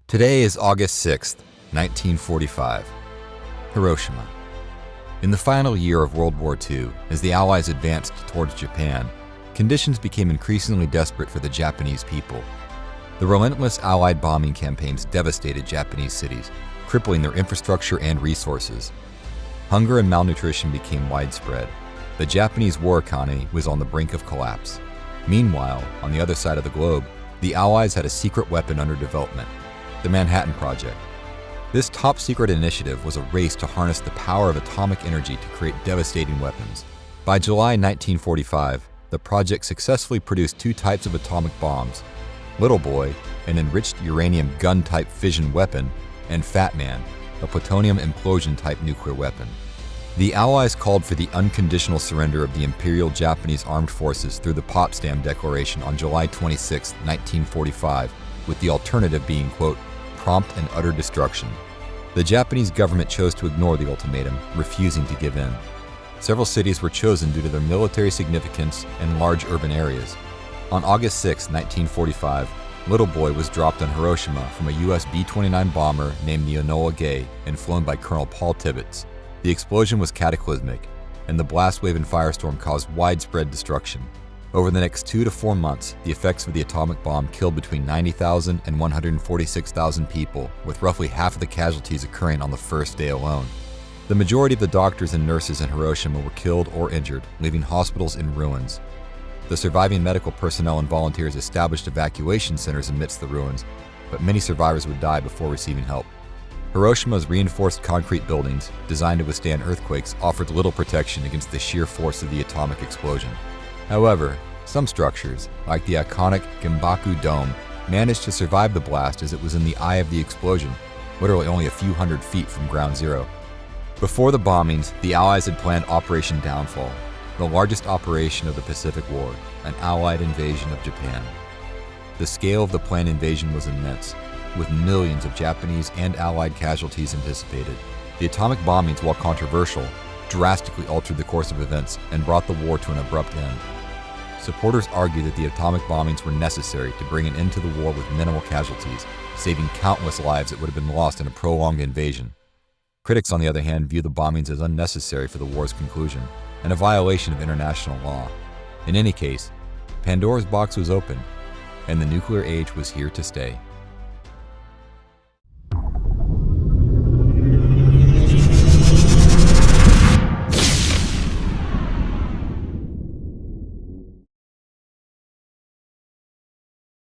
Today is August 6th, 1945. Hiroshima. In the final year of World War II, as the Allies advanced towards Japan, conditions became increasingly desperate for the Japanese people. The relentless Allied bombing campaigns devastated Japanese cities, crippling their infrastructure and resources. Hunger and malnutrition became widespread. The Japanese war economy was on the brink of collapse. Meanwhile, on the other side of the globe, the Allies had a secret weapon under development: the Manhattan Project. This top-secret initiative was a race to harness the power of atomic energy to create devastating weapons. By July 1945, the project successfully produced two types of atomic bombs: Little Boy, an enriched uranium gun-type fission weapon, and Fat Man, a plutonium implosion-type nuclear weapon. The Allies called for the unconditional surrender of the Imperial Japanese Armed Forces through the Potsdam Declaration on July 26, 1945, with the alternative being, quote, prompt and utter destruction. The Japanese government chose to ignore the ultimatum, refusing to give in. Several cities were chosen due to their military significance and large urban areas. On August 6, 1945, Little Boy was dropped on Hiroshima from a U.S. B-29 bomber named the Enola Gay and flown by Colonel Paul Tibbets. The explosion was cataclysmic, and the blast wave and firestorm caused widespread destruction. Over the next 2 to 4 months, the effects of the atomic bomb killed between 90,000 and 146,000 people, with roughly half of the casualties occurring on the first day alone. The majority of the doctors and nurses in Hiroshima were killed or injured, leaving hospitals in ruins. The surviving medical personnel and volunteers established evacuation centers amidst the ruins, but many survivors would die before receiving help. Hiroshima's reinforced concrete buildings, designed to withstand earthquakes, offered little protection against the sheer force of the atomic explosion. However, some structures, like the iconic Gimbaku Dome, managed to survive the blast as it was in the eye of the explosion, literally only a few hundred feet from ground zero. Before the bombings, the Allies had planned Operation Downfall, the largest operation of the Pacific War, an Allied invasion of Japan. The scale of the planned invasion was immense, with millions of Japanese and Allied casualties anticipated. The atomic bombings, while controversial, drastically altered the course of events and brought the war to an abrupt end. Supporters argue that the atomic bombings were necessary to bring an end to the war with minimal casualties, saving countless lives that would have been lost in a prolonged invasion. Critics, on the other hand, view the bombings as unnecessary for the war's conclusion and a violation of international law. In any case, Pandora's box was opened, and the nuclear age was here to stay.